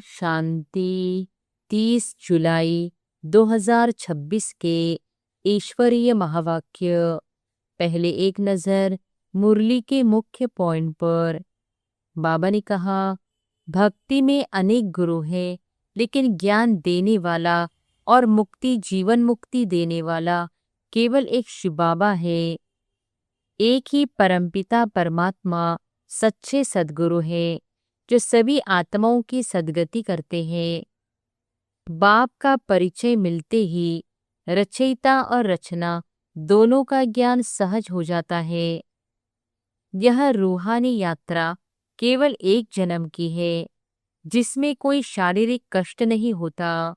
शांति। 30 जुलाई 2026 के ईश्वरीय महावाक्य। पहले एक नज़र मुरली के मुख्य पॉइंट पर। बाबा ने कहा, भक्ति में अनेक गुरु हैं, लेकिन ज्ञान देने वाला और मुक्ति, जीवन मुक्ति देने वाला केवल एक शिव बाबा है। एक ही परमपिता परमात्मा सच्चे सद्गुरु हैं, जो सभी आत्माओं की सद्गति करते हैं। बाप का परिचय मिलते ही रचयिता और रचना दोनों का ज्ञान सहज हो जाता है। यह रूहानी यात्रा केवल एक जन्म की है, जिसमें कोई शारीरिक कष्ट नहीं होता।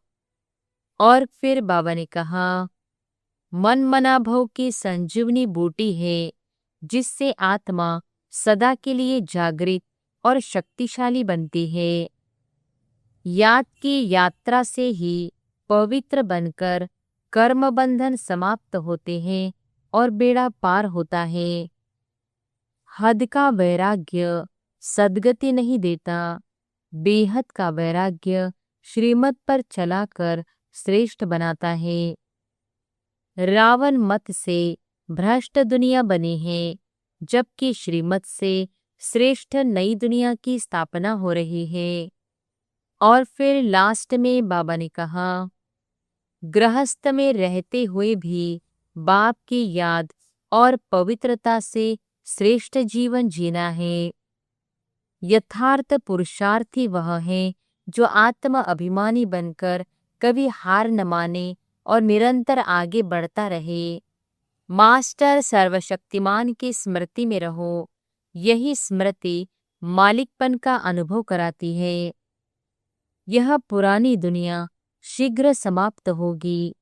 और फिर बाबा ने कहा, मन मना भव की संजीवनी बूटी है, जिससे आत्मा सदा के लिए जागृत और शक्तिशाली बनती है। याद की यात्रा से ही पवित्र बनकर कर्म बंधन समाप्त होते हैं और बेड़ा पार होता है। हद का वैराग्य सद्गति नहीं देता, बेहद का वैराग्य श्रीमत पर चलाकर श्रेष्ठ बनाता है। रावण मत से भ्रष्ट दुनिया बनी है, जबकि श्रीमत से श्रेष्ठ नई दुनिया की स्थापना हो रही है। और फिर लास्ट में बाबा ने कहा, गृहस्थ में रहते हुए भी बाप की याद और पवित्रता से श्रेष्ठ जीवन जीना है। यथार्थ पुरुषार्थी वह है जो आत्म अभिमानी बनकर कभी हार न माने और निरंतर आगे बढ़ता रहे। मास्टर सर्वशक्तिमान की स्मृति में रहो। यही स्मृति मालिकपन का अनुभव कराती है। यह पुरानी दुनिया शीघ्र समाप्त होगी,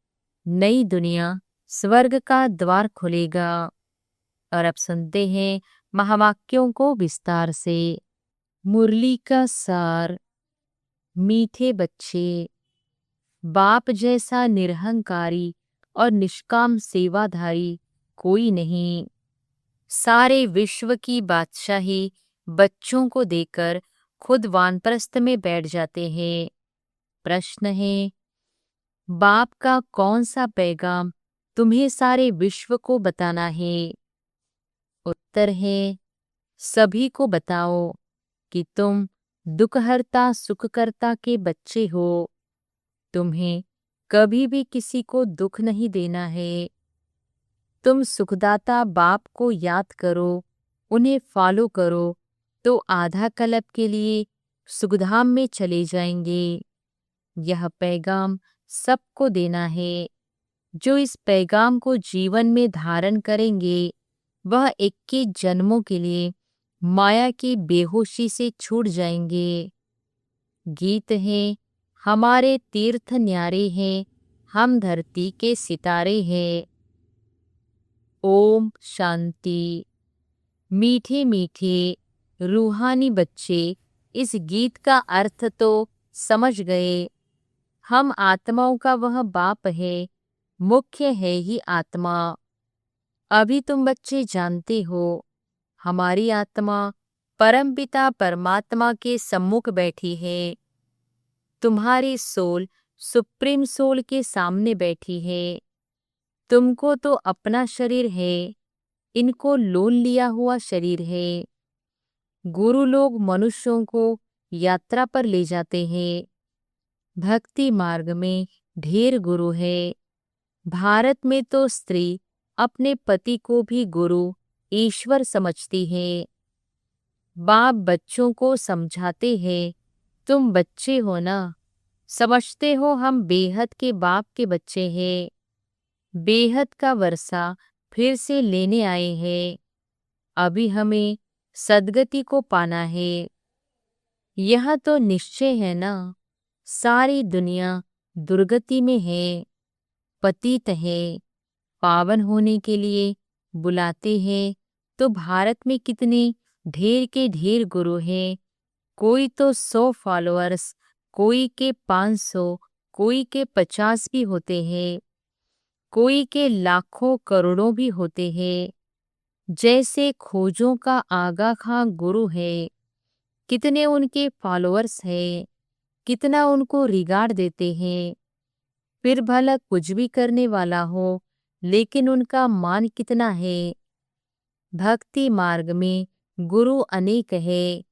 नई दुनिया स्वर्ग का द्वार खुलेगा। और अब सुनते हैं महावाक्यों को विस्तार से। मुरली का सार। मीठे बच्चे, बाप जैसा निरहंकारी और निष्काम सेवाधारी कोई नहीं। सारे विश्व की बादशाही बच्चों को देकर खुद वानप्रस्थ में बैठ जाते हैं। प्रश्न है, बाप का कौन सा पैगाम तुम्हें सारे विश्व को बताना है? उत्तर है, सभी को बताओ कि तुम दुखहर्ता सुखकर्ता के बच्चे हो। तुम्हें कभी भी किसी को दुख नहीं देना है। तुम सुखदाता बाप को याद करो, उन्हें फॉलो करो, तो आधा कल्प के लिए सुखधाम में चले जाएंगे। यह पैगाम सबको देना है। जो इस पैगाम को जीवन में धारण करेंगे, वह 21 जन्मों के लिए माया की बेहोशी से छूट जाएंगे। गीत है, हमारे तीर्थ न्यारे हैं, हम धरती के सितारे हैं। ओम शांति। मीठे मीठे रूहानी बच्चे इस गीत का अर्थ तो समझ गए। हम आत्माओं का वह बाप है, मुख्य है ही आत्मा। अभी तुम बच्चे जानते हो, हमारी आत्मा परमपिता परमात्मा के सम्मुख बैठी है। तुम्हारी सोल सुप्रीम सोल के सामने बैठी है। तुमको तो अपना शरीर है, इनको लोन लिया हुआ शरीर है। गुरु लोग मनुष्यों को यात्रा पर ले जाते हैं। भक्ति मार्ग में ढेर गुरु है। भारत में तो स्त्री अपने पति को भी गुरु ईश्वर समझती है। बाप बच्चों को समझाते हैं, तुम बच्चे हो ना, समझते हो हम बेहद के बाप के बच्चे हैं। बेहद का वर्षा फिर से लेने आए हैं। अभी हमें सद्गति को पाना है। यह तो निश्चय है ना, सारी दुनिया दुर्गति में है, पतित है। पावन होने के लिए बुलाते हैं, तो भारत में कितने ढेर के ढेर गुरु हैं। कोई तो 100 फॉलोअर्स, कोई के 500, कोई के 50 भी होते हैं, कोई के लाखों करोड़ों भी होते हैं। जैसे खोजों का आगा खां गुरु है, कितने उनके फॉलोअर्स हैं, कितना उनको रिगार्ड देते हैं। फिर भला कुछ भी करने वाला हो, लेकिन उनका मान कितना है। भक्ति मार्ग में गुरु अनेक है,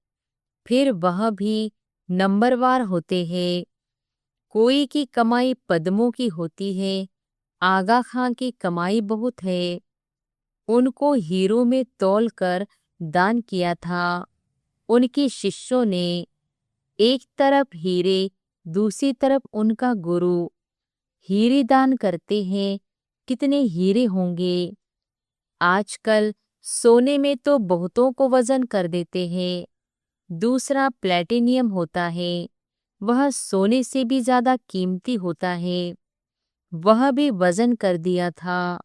फिर वह भी नंबरवार होते हैं। कोई की कमाई पद्मों की होती है, आगा खां की कमाई बहुत है। उनको हीरो में तौल कर दान किया था। उनके शिष्यों ने, एक तरफ हीरे, दूसरी तरफ उनका गुरु। हीरे दान करते हैं, कितने हीरे होंगे। आजकल सोने में तो बहुतों को वजन कर देते हैं। दूसरा प्लेटिनियम होता है, वह सोने से भी ज्यादा कीमती होता है। वह भी वजन कर दिया था।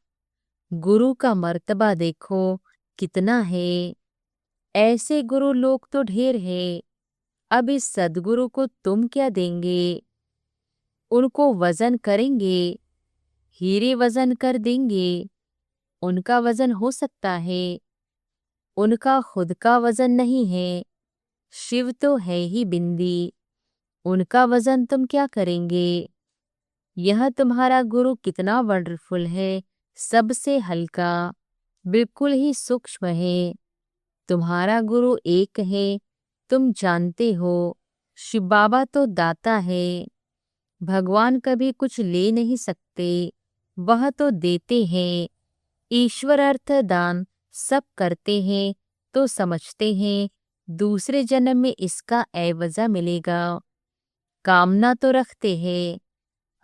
गुरु का मर्तबा देखो कितना है। ऐसे गुरु लोग तो ढेर है। अब इस सद्गुरु को तुम क्या देंगे? उनको वजन करेंगे, हीरे वजन कर देंगे। उनका वजन हो सकता है, उनका खुद का वजन नहीं है। शिव तो है ही बिंदी, उनका वजन तुम क्या करेंगे? यह तुम्हारा गुरु कितना वंडरफुल है, सबसे हल्का, बिल्कुल ही सूक्ष्म है। तुम्हारा गुरु एक है, तुम जानते हो। शिव बाबा तो दाता है। भगवान कभी कुछ ले नहीं सकते, वह तो देते हैं। ईश्वर अर्थ दान सब करते हैं, तो समझते हैं दूसरे जन्म में इसका एवजा मिलेगा। कामना तो रखते हैं।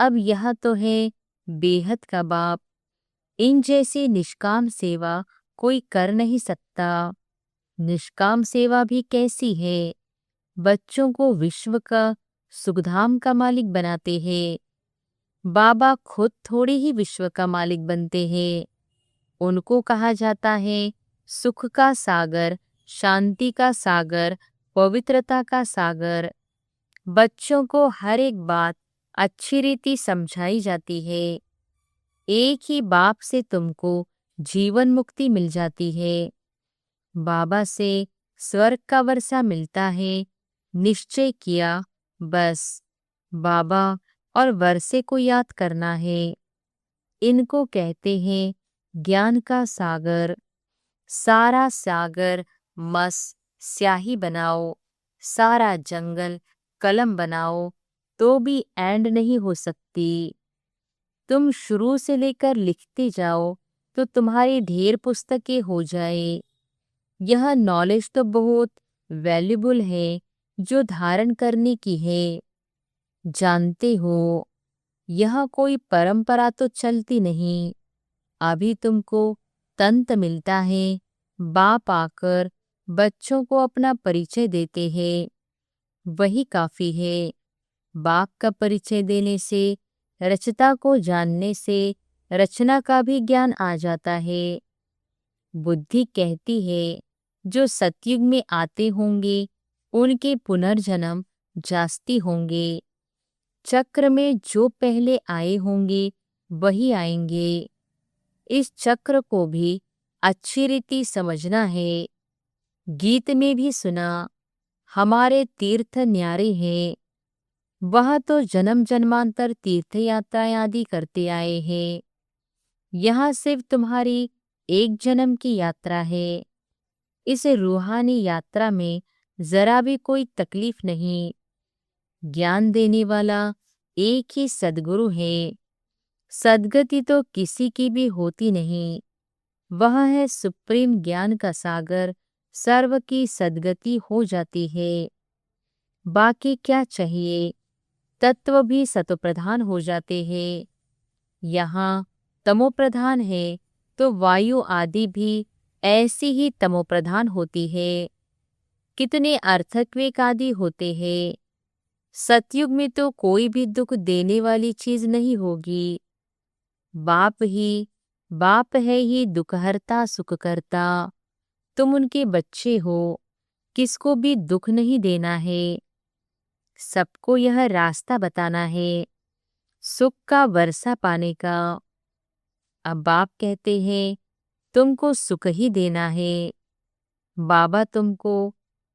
अब यह तो है बेहद का बाप। इन जैसी निष्काम सेवा कोई कर नहीं सकता। निष्काम सेवा भी कैसी है? बच्चों को विश्व का सुखधाम का मालिक बनाते हैं। बाबा खुद थोड़े ही विश्व का मालिक बनते हैं। उनको कहा जाता है सुख का सागर, शांति का सागर, पवित्रता का सागर। बच्चों को हर एक बात अच्छी रीति समझाई जाती है। एक ही बाप से तुमको जीवन मुक्ति मिल जाती है। बाबा से स्वर्ग का वर्षा मिलता है। निश्चय किया, बस बाबा और वर्षे को याद करना है। इनको कहते हैं ज्ञान का सागर। सारा सागर मस स्याही बनाओ, सारा जंगल कलम बनाओ, तो भी एंड नहीं हो सकती। तुम शुरू से लेकर लिखते जाओ तो तुम्हारी ढेर पुस्तकें हो जाए। यह नॉलेज तो बहुत वैल्यूबल है, जो धारण करने की है। जानते हो, यह कोई परंपरा तो चलती नहीं। अभी तुमको तंत मिलता है। बाप आकर बच्चों को अपना परिचय देते हैं, वही काफी है। बाप का परिचय देने से, रचता को जानने से रचना का भी ज्ञान आ जाता है। बुद्धि कहती है जो सतयुग में आते होंगे उनके पुनर्जन्म जास्ती होंगे। चक्र में जो पहले आए होंगे वही आएंगे। इस चक्र को भी अच्छी रीति समझना है। गीत में भी सुना, हमारे तीर्थ न्यारे हैं। वह तो जन्म जन्मांतर तीर्थ यात्राएं आदि करते आए हैं। यहाँ सिर्फ तुम्हारी एक जन्म की यात्रा है। इस रूहानी यात्रा में जरा भी कोई तकलीफ नहीं। ज्ञान देने वाला एक ही सद्गुरु है। सद्गति तो किसी की भी होती नहीं। वह है सुप्रीम ज्ञान का सागर। सर्व की सद्गति हो जाती है। बाकी क्या चाहिए? तत्व भी सतोप्रधान हो जाते हैं। यहाँ तमोप्रधान है तो वायु आदि भी ऐसी ही तमोप्रधान होती है। कितने अर्थक्वेक आदि होते हैं। सतयुग में तो कोई भी दुख देने वाली चीज नहीं होगी। बाप है ही दुखहर्ता सुखकर्ता। तुम उनके बच्चे हो, किसको भी दुख नहीं देना है। सबको यह रास्ता बताना है, सुख का वर्षा पाने का। अब बाप कहते हैं तुमको सुख ही देना है। बाबा तुमको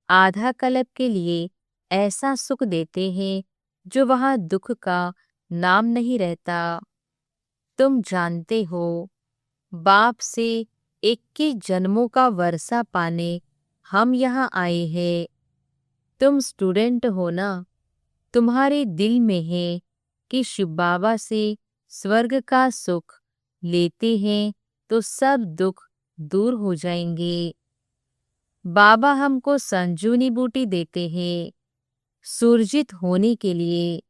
आधा कल्प के लिए ऐसा सुख देते हैं जो वहां दुख का नाम नहीं रहता। तुम जानते हो, बाप से 21 जन्मों का वर्षा पाने हम यहाँ आए हैं। तुम स्टूडेंट हो ना, तुम्हारे दिल में है कि शिव बाबा से स्वर्ग का सुख लेते हैं तो सब दुख दूर हो जाएंगे। बाबा हमको संजीवनी बूटी देते हैं सुरजित होने के लिए।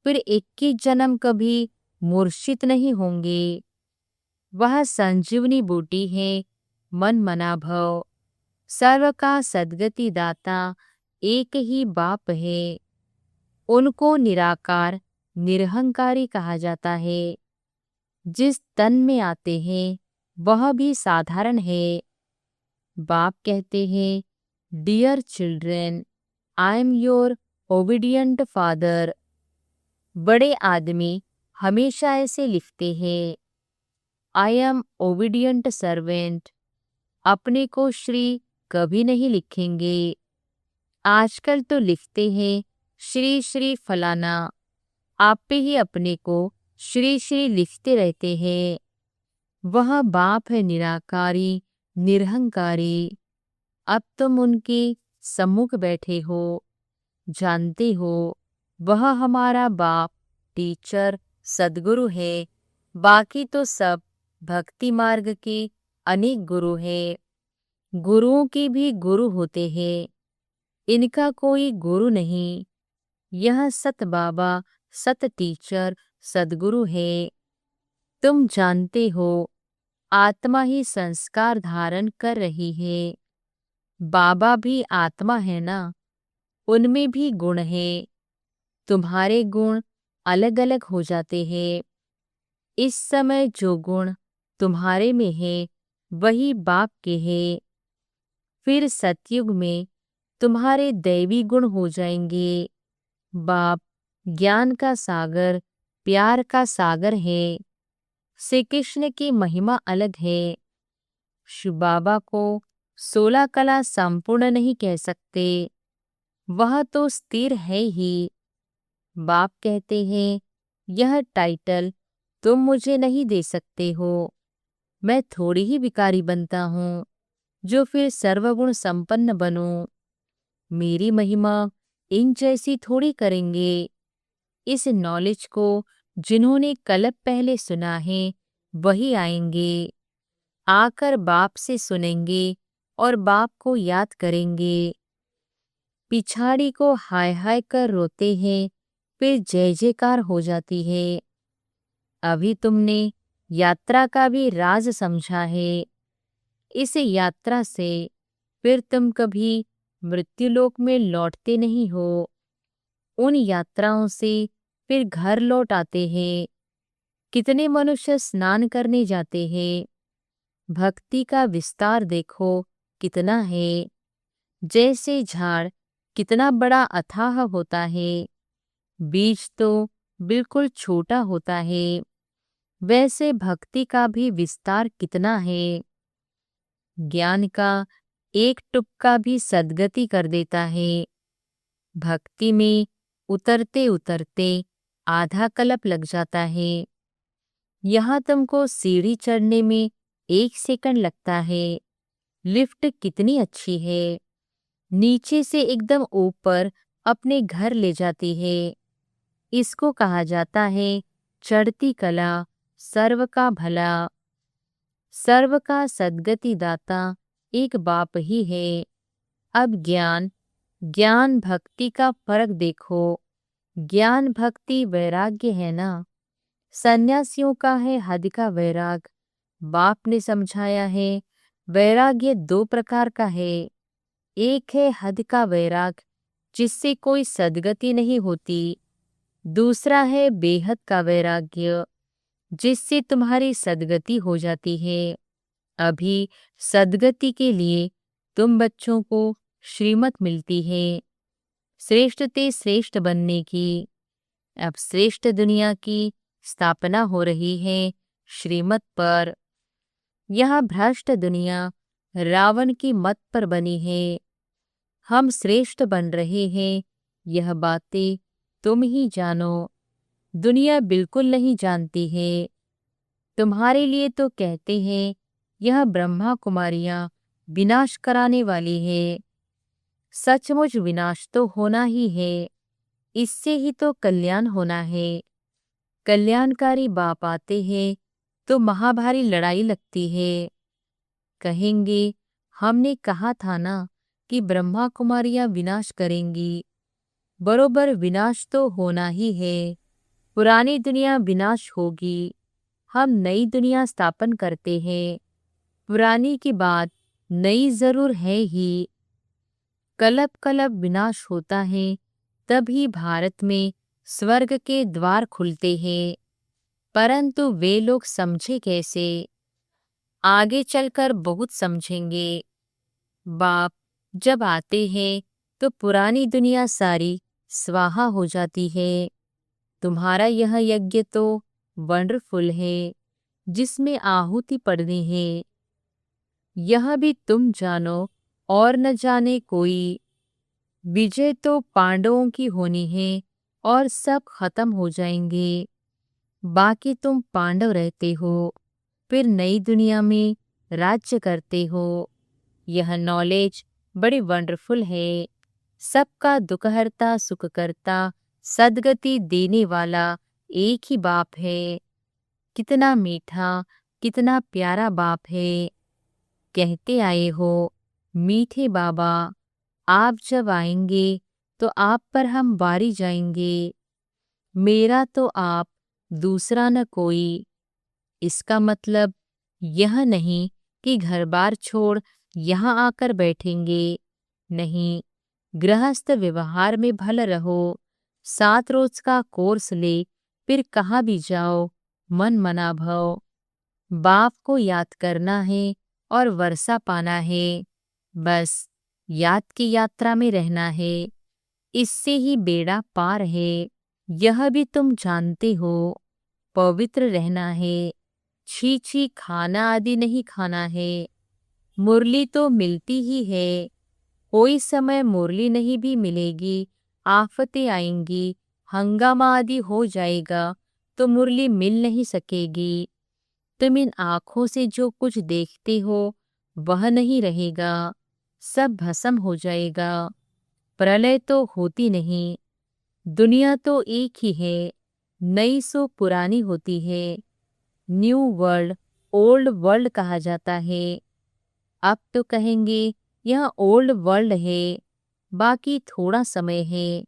फिर 21 जन्म कभी मूर्छित नहीं होंगे। वह संजीवनी बूटी है मन मना भव। सर्व का सद्गति दाता एक ही बाप है। उनको निराकार निरहंकारी कहा जाता है। जिस तन में आते हैं वह भी साधारण है। बाप कहते हैं, dear children, I am your obedient father. बड़े आदमी हमेशा ऐसे लिखते हैं, आई एम ओबीडियंट सर्वेंट। अपने को श्री कभी नहीं लिखेंगे। आजकल तो लिखते हैं श्री श्री फलाना। आप पे ही अपने को श्री श्री लिखते रहते हैं। वह बाप है निराकारी निरहंकारी। अब तुम उनके सम्मुख बैठे हो, जानते हो वह हमारा बाप टीचर सद्गुरु है। बाकी तो सब भक्ति मार्ग के अनेक गुरु हैं। गुरुओं के भी गुरु होते हैं, इनका कोई गुरु नहीं। यह सत बाबा सत टीचर सद्गुरु है। तुम जानते हो, आत्मा ही संस्कार धारण कर रही है। बाबा भी आत्मा है ना, उनमें भी गुण है। तुम्हारे गुण अलग अलग हो जाते हैं। इस समय जो गुण तुम्हारे में है वही बाप के है। फिर सतयुग में तुम्हारे दैवी गुण हो जाएंगे। बाप ज्ञान का सागर प्यार का सागर है। श्री कृष्ण की महिमा अलग है। शिव बाबा को 16 कला संपूर्ण नहीं कह सकते, वह तो स्थिर है ही। बाप कहते हैं, यह टाइटल तुम मुझे नहीं दे सकते हो। मैं थोड़ी ही विकारी बनता हूँ जो फिर सर्वगुण संपन्न बनूं। मेरी महिमा इन जैसी थोड़ी करेंगे। इस नॉलेज को जिन्होंने कल्प पहले सुना है वही आएंगे, आकर बाप से सुनेंगे और बाप को याद करेंगे। पिछाड़ी को हाय हाय कर रोते हैं, फिर जय जयकार हो जाती है। अभी तुमने यात्रा का भी राज समझा है। इस यात्रा से फिर तुम कभी मृत्युलोक में लौटते नहीं हो। उन यात्राओं से फिर घर लौट आते हैं। कितने मनुष्य स्नान करने जाते हैं। भक्ति का विस्तार देखो कितना है। जैसे झाड़ कितना बड़ा अथाह होता है, बीज तो बिल्कुल छोटा होता है, वैसे भक्ति का भी विस्तार कितना है। ज्ञान का एक टुपका भी सद्गति कर देता है। भक्ति में उतरते उतरते आधा कल्प लग जाता है। यहाँ तुमको सीढ़ी चढ़ने में 1 सेकंड लगता है। लिफ्ट कितनी अच्छी है, नीचे से एकदम ऊपर अपने घर ले जाती है। इसको कहा जाता है चढ़ती कला सर्व का भला। सर्व का सद्गति दाता एक बाप ही है। अब ज्ञान ज्ञान भक्ति का फर्क देखो। ज्ञान भक्ति वैराग्य है ना, सन्यासियों का है हद का वैराग। बाप ने समझाया है वैराग्य 2 प्रकार का है। एक है हद का वैराग जिससे कोई सद्गति नहीं होती। दूसरा है बेहद का वैराग्य जिससे तुम्हारी सद्गति हो जाती है। अभी सद्गति के लिए तुम बच्चों को श्रीमत मिलती है श्रेष्ठ ते श्रेष्ठ बनने की। अब श्रेष्ठ दुनिया की स्थापना हो रही है श्रीमत पर। यह भ्रष्ट दुनिया रावण की मत पर बनी है। हम श्रेष्ठ बन रहे हैं, यह बातें तुम ही जानो, दुनिया बिल्कुल नहीं जानती है। तुम्हारे लिए तो कहते हैं यह ब्रह्मा कुमारियां विनाश कराने वाली है। सचमुच विनाश तो होना ही है, इससे ही तो कल्याण होना है। कल्याणकारी बाप आते हैं तो महाभारी लड़ाई लगती है। कहेंगे हमने कहा था ना कि ब्रह्मा कुमारियां विनाश करेंगी। बरोबर विनाश तो होना ही है। पुरानी दुनिया विनाश होगी, हम नई दुनिया स्थापन करते हैं। पुरानी की बात नई जरूर है ही। कलप कलप विनाश होता है, तभी भारत में स्वर्ग के द्वार खुलते हैं। परंतु वे लोग समझे कैसे? आगे चलकर बहुत समझेंगे। बाप जब आते हैं तो पुरानी दुनिया सारी स्वाहा हो जाती है। तुम्हारा यह यज्ञ तो वंडरफुल है, जिसमें आहुति पड़नी है। यह भी तुम जानो और न जाने कोई। विजय तो पांडवों की होनी है और सब खत्म हो जाएंगे। बाकी तुम पांडव रहते हो, फिर नई दुनिया में राज्य करते हो। यह नॉलेज बड़ी वंडरफुल है। सबका दुख हरता सुख करता सद्गति देने वाला एक ही बाप है। कितना मीठा, कितना प्यारा बाप है। कहते आए हो मीठे बाबा, आप जब आएंगे तो आप पर हम वारी जाएंगे। मेरा तो आप, दूसरा न कोई। इसका मतलब यह नहीं कि घर बार छोड़ यहाँ आकर बैठेंगे। नहीं, गृहस्थ व्यवहार में भल रहो। 7 रोज का कोर्स ले, फिर कहाँ भी जाओ, मन मना भव। बाप को याद करना है और वर्षा पाना है। बस याद की यात्रा में रहना है, इससे ही बेड़ा पार है। यह भी तुम जानते हो, पवित्र रहना है। छी छी खाना आदि नहीं खाना है। मुरली तो मिलती ही है, कोई समय मुरली नहीं भी मिलेगी। आफतें आएंगी, हंगामा आदि हो जाएगा तो मुरली मिल नहीं सकेगी। तुम इन आँखों से जो कुछ देखते हो वह नहीं रहेगा, सब भस्म हो जाएगा। प्रलय तो होती नहीं। दुनिया तो एक ही है, नई सो पुरानी होती है। न्यू वर्ल्ड ओल्ड वर्ल्ड कहा जाता है। अब तो कहेंगे यह ओल्ड वर्ल्ड है, बाकी थोड़ा समय है।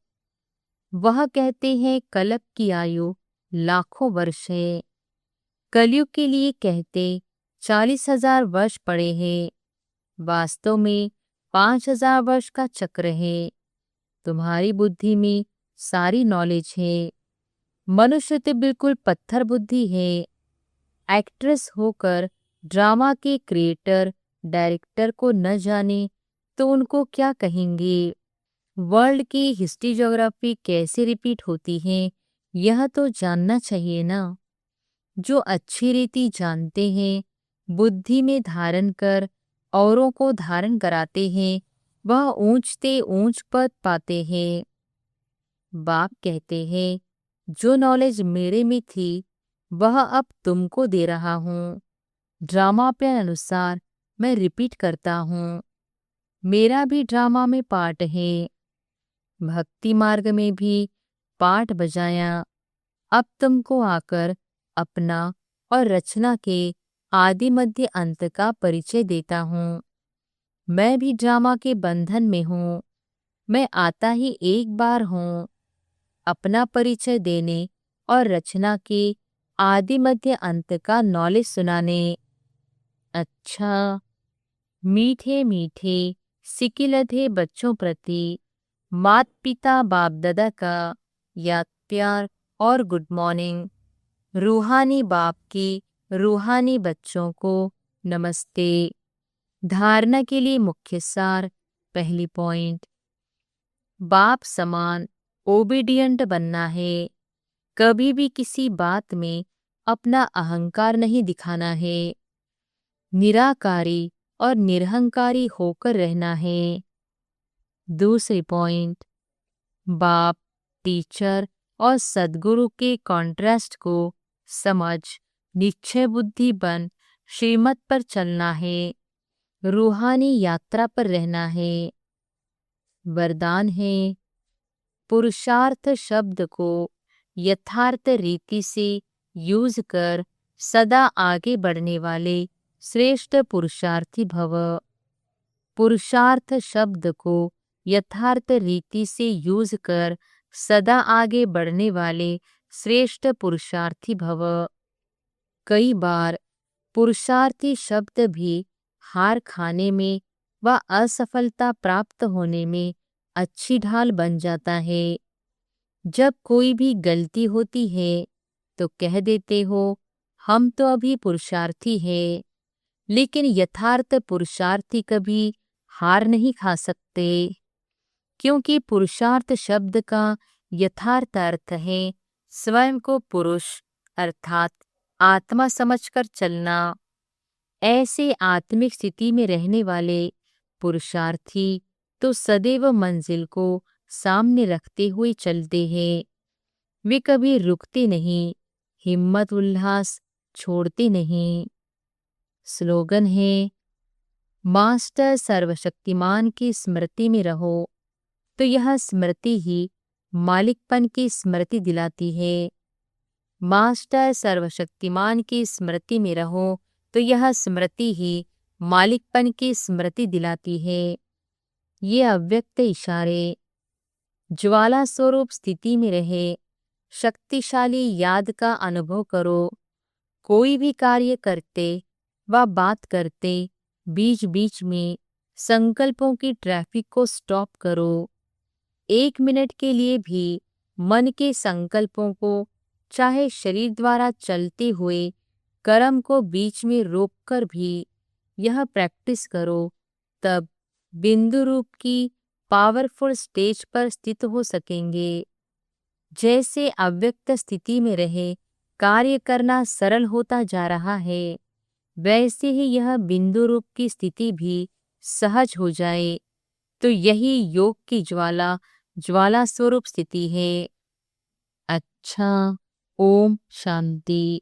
वह कहते हैं कल्प की आयु लाखों वर्ष है। कलयुग के लिए कहते 40,000 वर्ष पड़े हैं, वास्तव में 5,000 वर्ष का चक्र है। तुम्हारी बुद्धि में सारी नॉलेज है। मनुष्य तो बिल्कुल पत्थर बुद्धि है। एक्ट्रेस होकर ड्रामा के क्रिएटर डायरेक्टर को न जाने तो उनको क्या कहेंगे? वर्ल्ड की हिस्ट्री ज्योग्राफी कैसे रिपीट होती है, यह तो जानना चाहिए ना। जो अच्छी रीति जानते हैं, बुद्धि में धारण कर औरों को धारण कराते हैं, वह ऊंचते ऊंच पद पाते हैं। बाप कहते हैं जो नॉलेज मेरे में थी वह अब तुमको दे रहा हूँ। ड्रामा पे अनुसार मैं रिपीट करता हूँ। मेरा भी ड्रामा में पार्ट है। भक्ति मार्ग में भी पार्ट बजाया। अब तुमको आकर अपना और रचना के आदि मध्य अंत का परिचय देता हूँ। मैं भी ड्रामा के बंधन में हूँ। मैं आता ही एक बार हूँ, अपना परिचय देने और रचना के आदि मध्य अंत का नॉलेज सुनाने। अच्छा, मीठे मीठे सिकिलधे बच्चों प्रति मात पिता बाप दादा का याद प्यार और गुड मॉर्निंग। रूहानी बाप की रूहानी बच्चों को नमस्ते। धारणा के लिए मुख्य सार। पहली पॉइंट, बाप समान ओबीडियंट बनना है। कभी भी किसी बात में अपना अहंकार नहीं दिखाना है। निराकारी और निरहंकारी होकर रहना है। दूसरी पॉइंट, बाप टीचर और सद्गुरु के कॉन्ट्रास्ट को समझ निश्चय बुद्धि बन श्रीमत पर चलना है, रूहानी यात्रा पर रहना है। वरदान है, पुरुषार्थ शब्द को यथार्थ रीति से यूज कर सदा आगे बढ़ने वाले श्रेष्ठ पुरुषार्थी भव। पुरुषार्थ शब्द को यथार्थ रीति से यूज कर सदा आगे बढ़ने वाले श्रेष्ठ पुरुषार्थी भव। कई बार पुरुषार्थी शब्द भी हार खाने में व असफलता प्राप्त होने में अच्छी ढाल बन जाता है। जब कोई भी गलती होती है तो कह देते हो हम तो अभी पुरुषार्थी हैं, लेकिन यथार्थ पुरुषार्थी कभी हार नहीं खा सकते, क्योंकि पुरुषार्थ शब्द का यथार्थ अर्थ है स्वयं को पुरुष अर्थात आत्मा समझकर चलना। ऐसे आत्मिक स्थिति में रहने वाले पुरुषार्थी तो सदैव मंजिल को सामने रखते हुए चलते हैं। वे कभी रुकते नहीं, हिम्मत उल्लास छोड़ते नहीं। स्लोगन है, मास्टर सर्वशक्तिमान की स्मृति में रहो तो यह स्मृति ही मालिकपन की स्मृति दिलाती है। मास्टर सर्वशक्तिमान की स्मृति में रहो तो यह स्मृति ही मालिकपन की स्मृति दिलाती है। ये अव्यक्त इशारे ज्वाला स्वरूप स्थिति में रहे, शक्तिशाली याद का अनुभव करो। कोई भी कार्य करते व बात करते बीच बीच में संकल्पों की ट्रैफिक को स्टॉप करो। 1 मिनट के लिए भी मन के संकल्पों को, चाहे शरीर द्वारा चलते हुए कर्म को बीच में रोककर भी यह प्रैक्टिस करो, तब बिंदु रूप की पावरफुल स्टेज पर स्थित हो सकेंगे। जैसे अव्यक्त स्थिति में रहे कार्य करना सरल होता जा रहा है, वैसे ही यह बिंदु रूप की स्थिति भी सहज हो जाए तो यही योग की ज्वाला स्वरूप स्थिति है। अच्छा, ओम शांति।